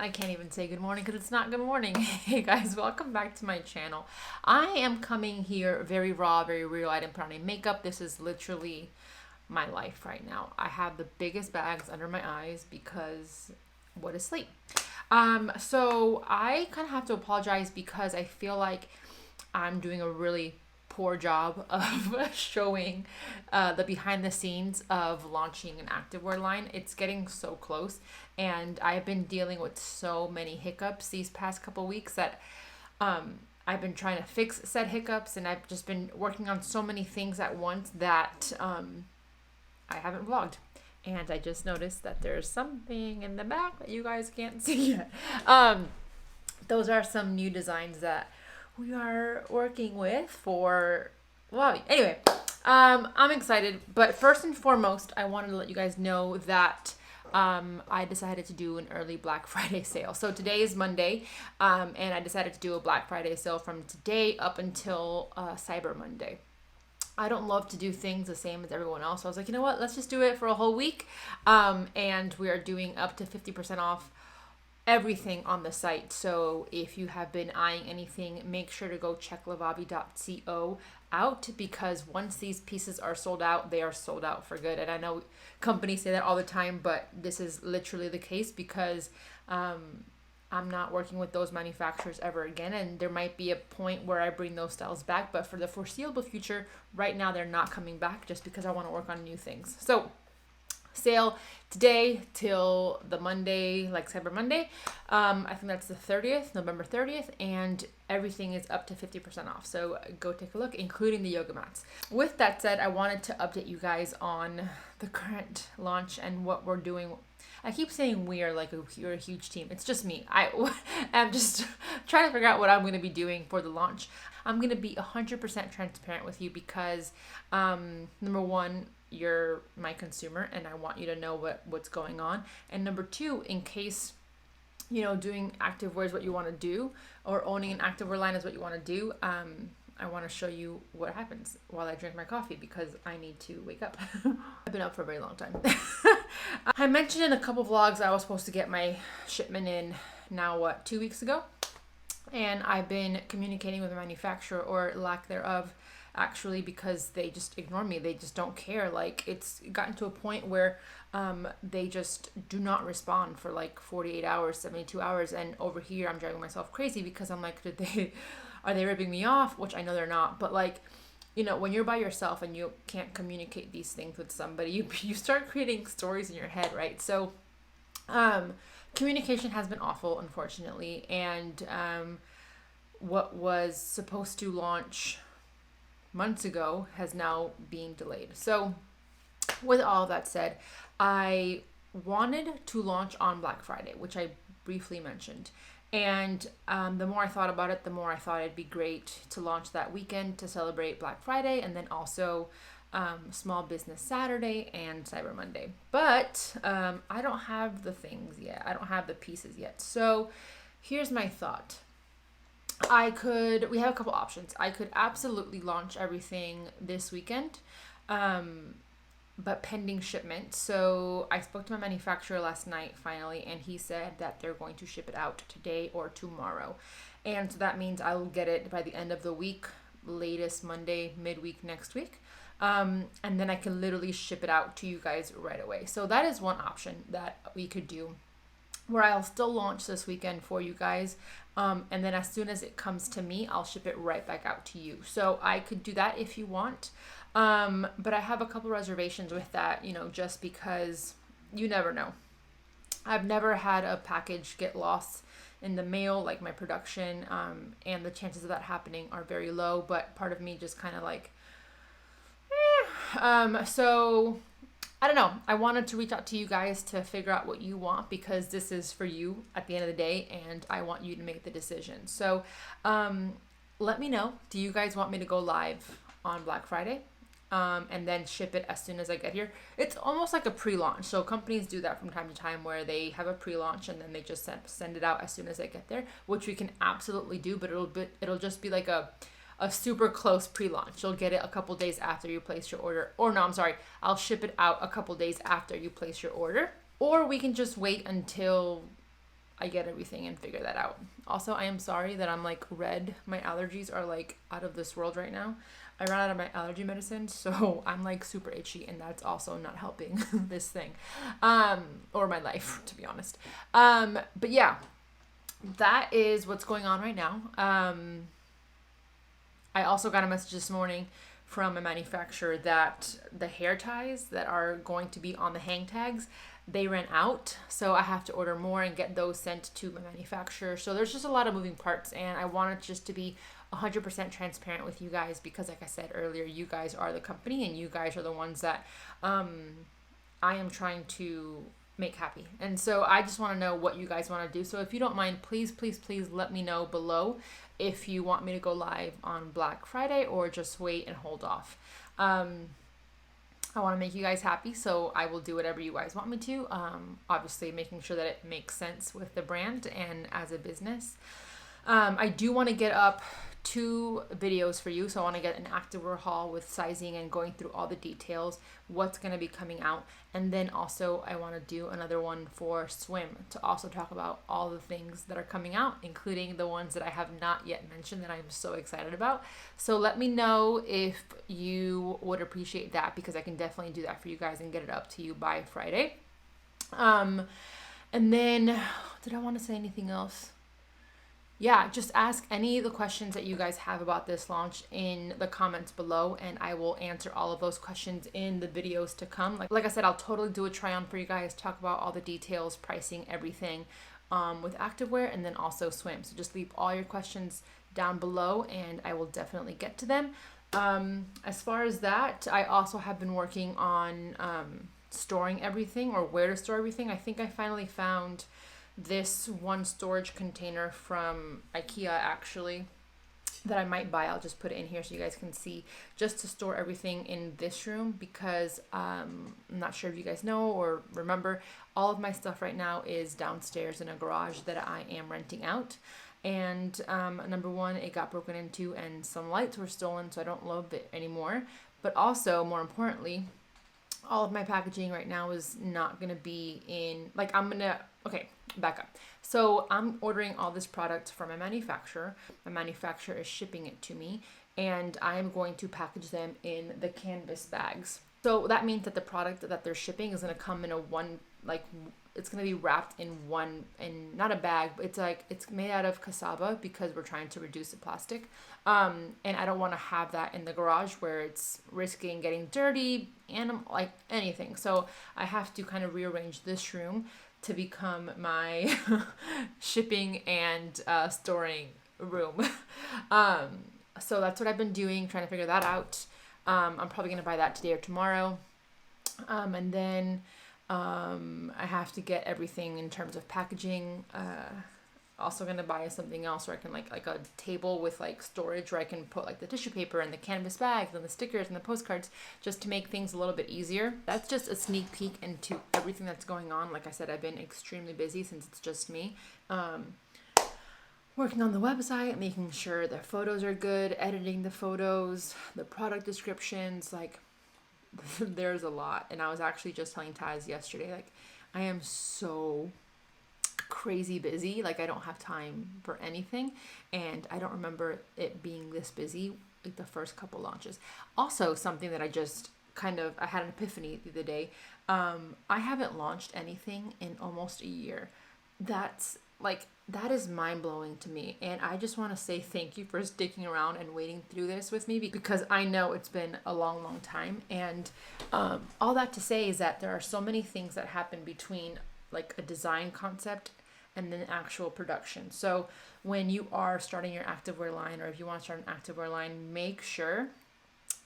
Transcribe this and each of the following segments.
I can't even say good morning because it's not good morning. Hey guys, welcome back to my channel. I am coming here very raw, very real. I didn't put on any makeup. This is literally my life right now. I have the biggest bags under my eyes because what is sleep? So I kind of have to apologize because I feel like I'm doing a really poor job of showing the behind the scenes of launching an activewear line. It's getting so close, and I've been dealing with so many hiccups these past couple weeks that I've been trying to fix said hiccups, and I've just been working on so many things at once that I haven't vlogged. And I just noticed that there's something in the back that you guys can't see yet. Those are some new designs that we are working with for, well, anyway, I'm excited. But first and foremost, I wanted to let you guys know that I decided to do an early Black Friday sale. So today is Monday, and I decided to do a Black Friday sale from today up until Cyber Monday. I don't love to do things the same as everyone else. So I was like, you know what? Let's just do it for a whole week. And we are doing up to 50% off everything on the site. So if you have been eyeing anything, make sure to go check lavabi.co out, because once these pieces are sold out, they are sold out for good. And I know companies say that all the time, but this is literally the case because I'm not working with those manufacturers ever again, and there might be a point where I bring those styles back, but for the foreseeable future, right now they're not coming back just because I want to work on new things. So sale today till the Monday, like Cyber Monday. I think that's the 30th, November 30th, and everything is up to 50% off. So go take a look, including the yoga mats. With that said, I wanted to update you guys on the current launch and what we're doing. I keep saying we are like you're a huge team. It's just me. I'm just trying to figure out what I'm going to be doing for the launch. I'm going to be 100% transparent with you because number one, you're my consumer and I want you to know what's going on. And number two, in case doing activewear is what you want to do, or owning an activewear line is what you want to do, I want to show you what happens while I drink my coffee because I need to wake up. I've been up for a very long time. I mentioned in a couple vlogs I was supposed to get my shipment in now, 2 weeks ago? And I've been communicating with the manufacturer, or lack thereof, actually, because they just ignore me. They just don't care. Like, it's gotten to a point where they just do not respond for like 48 hours, 72 hours. And over here, I'm driving myself crazy because I'm like, are they ripping me off? Which I know they're not. But like, when you're by yourself and you can't communicate these things with somebody, you start creating stories in your head, right? So communication has been awful, unfortunately. And what was supposed to launch months ago has now been delayed. So with all that said, I wanted to launch on Black Friday, which I briefly mentioned. And the more I thought about it, the more I thought it'd be great to launch that weekend to celebrate Black Friday, and then also Small Business Saturday and Cyber Monday. But I don't have the things yet. I don't have the pieces yet. So here's my thought. We have a couple options. I could absolutely launch everything this weekend, but pending shipment. So I spoke to my manufacturer last night finally, and he said that they're going to ship it out today or tomorrow. And so that means I will get it by the end of the week, latest Monday, midweek next week. And then I can literally ship it out to you guys right away. So that is one option that we could do, where I'll still launch this weekend for you guys. And then as soon as it comes to me, I'll ship it right back out to you. So I could do that if you want. But I have a couple reservations with that, just because you never know. I've never had a package get lost in the mail, like my production, and the chances of that happening are very low, but part of me just kind of like, so I don't know. I wanted to reach out to you guys to figure out what you want, because this is for you at the end of the day, and I want you to make the decision. So let me know. Do you guys want me to go live on Black Friday and then ship it as soon as I get here? It's almost like a pre-launch. So companies do that from time to time, where they have a pre-launch and then they just send it out as soon as they get there, which we can absolutely do, but it'll just be like a super close pre-launch. You'll get it a couple days after you place your order. Or no, I'm sorry, I'll ship it out a couple days after you place your order. Or we can just wait until I get everything and figure that out. Also, I am sorry that I'm like red. My allergies are like out of this world right now. I ran out of my allergy medicine, so I'm like super itchy, and that's also not helping this thing, or my life, to be honest. But yeah, that is what's going on right now. I also got a message this morning from a manufacturer that the hair ties that are going to be on the hang tags, they ran out. So I have to order more and get those sent to my manufacturer. So there's just a lot of moving parts, and I wanted just to be 100% transparent with you guys because, like I said earlier, you guys are the company and you guys are the ones that I am trying to make happy. And so I just want to know what you guys want to do. So if you don't mind, please, please, please let me know below if you want me to go live on Black Friday or just wait and hold off. I want to make you guys happy, so I will do whatever you guys want me to. Obviously, making sure that it makes sense with the brand and as a business. I do want to get up 2 videos for you. So I want to get an activewear haul with sizing and going through all the details, what's going to be coming out. And then also I want to do another one for swim to also talk about all the things that are coming out, including the ones that I have not yet mentioned that I'm so excited about. So let me know if you would appreciate that, because I can definitely do that for you guys and get it up to you by Friday. And then, did I want to say anything else? Yeah, just ask any of the questions that you guys have about this launch in the comments below, and I will answer all of those questions in the videos to come. Like I said, I'll totally do a try on for you guys, talk about all the details, pricing, everything with activewear, and then also swim. So just leave all your questions down below and I will definitely get to them. As far as that, I also have been working on storing everything, or where to store everything. I think I finally found this one storage container from IKEA actually that I might buy. I'll just put it in here so you guys can see, just to store everything in this room, because I'm not sure if you guys know or remember, all of my stuff right now is downstairs in a garage that I am renting out. And number one, it got broken into and some lights were stolen, so I don't love it anymore. But also, more importantly, all of my packaging right now is not going to be in, like, okay, back up. So I'm ordering all this product from a manufacturer. My manufacturer is shipping it to me, and I'm going to package them in the canvas bags. So that means that the product that they're shipping is going to come in it's going to be wrapped in one, and not a bag, but it's made out of cassava because we're trying to reduce the plastic. And I don't want to have that in the garage where it's risking getting dirty, like anything. So I have to kind of rearrange this room to become my shipping and storing room. So that's what I've been doing, trying to figure that out. I'm probably going to buy that today or tomorrow. And then I have to get everything in terms of packaging. Also going to buy something else where I can like a table with like storage where I can put like the tissue paper and the canvas bags and the stickers and the postcards, just to make things a little bit easier. That's just a sneak peek into everything that's going on. Like I said, I've been extremely busy since it's just me. Working on the website, making sure the photos are good, editing the photos, the product descriptions, like there's a lot. And I was actually just telling Taz yesterday, like, I am so crazy busy. Like, I don't have time for anything, and I don't remember it being this busy like the first couple launches. Also, something that I just I had an epiphany the other day. I haven't launched anything in almost a year. That is mind-blowing to me, and I just want to say thank you for sticking around and waiting through this with me, because I know it's been a long time. And all that to say is that there are so many things that happen between like a design concept and then actual production. So when you are starting your activewear line, or if you want to start an activewear line, make sure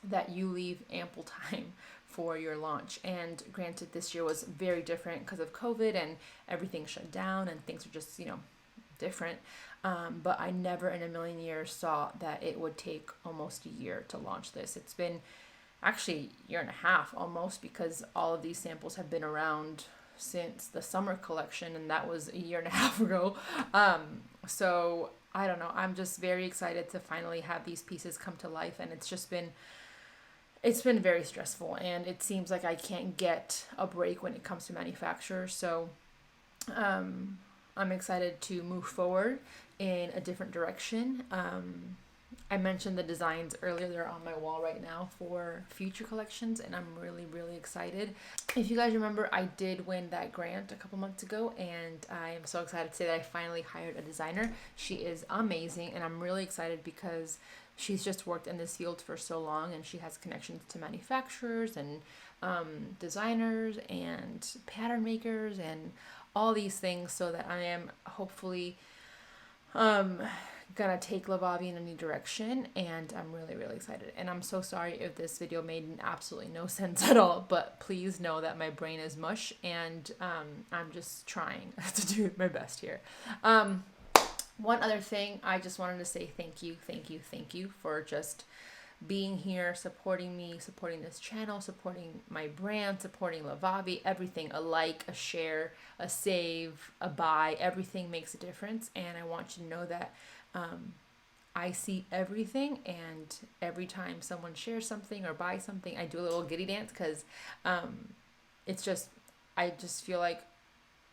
that you leave ample time for your launch. And granted, this year was very different because of COVID and everything shut down and things are just, different. But I never in a million years saw that it would take almost a year to launch this. It's been actually a year and a half almost, because all of these samples have been around since the summer collection, and that was a year and a half ago. So I don't know, I'm just very excited to finally have these pieces come to life, and it's been very stressful, and it seems like I can't get a break when it comes to manufacturers. So I'm excited to move forward in a different direction. I mentioned the designs earlier. They're on my wall right now for future collections, and I'm really, really excited. If you guys remember, I did win that grant a couple months ago, and I am so excited to say that I finally hired a designer. She is amazing, and I'm really excited because she's just worked in this field for so long, and she has connections to manufacturers and designers and pattern makers and all these things, so that I am hopefully gonna take Lavavi in a new direction, and I'm really, really excited. And I'm so sorry if this video made absolutely no sense at all, but please know that my brain is mush, and I'm just trying to do my best here. One other thing, I just wanted to say thank you, thank you, thank you for just being here, supporting me, supporting this channel, supporting my brand, supporting Lavavi, everything. A like, a share, a save, a buy, everything makes a difference. And I want you to know that I see everything, and every time someone shares something or buys something, I do a little giddy dance, because it's just, I just feel like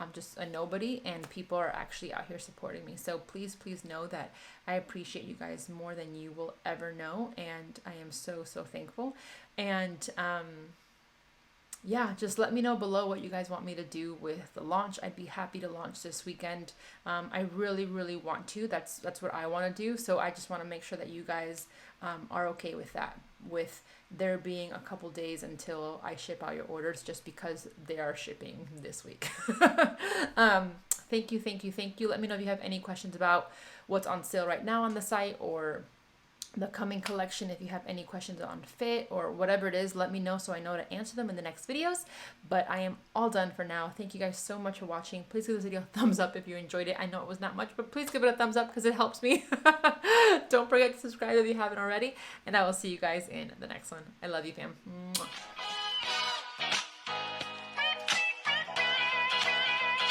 I'm just a nobody, and people are actually out here supporting me. So please, please know that I appreciate you guys more than you will ever know, and I am so, so thankful. And yeah, just let me know below what you guys want me to do with the launch. I'd be happy to launch this weekend. I really, really want to. That's what I want to do. So I just want to make sure that you guys are okay with that, with there being a couple days until I ship out your orders, just because they are shipping this week. Thank you, thank you, thank you. Let me know if you have any questions about what's on sale right now on the site, or the coming collection. If you have any questions on fit or whatever it is, let me know so I know to answer them in the next videos. But I am all done for now. Thank you guys so much for watching. Please give this video a thumbs up if you enjoyed it. I know it was not much, but please give it a thumbs up because it helps me. Don't forget to subscribe if you haven't already, and I will see you guys in the next one. I love you, fam.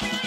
Mwah.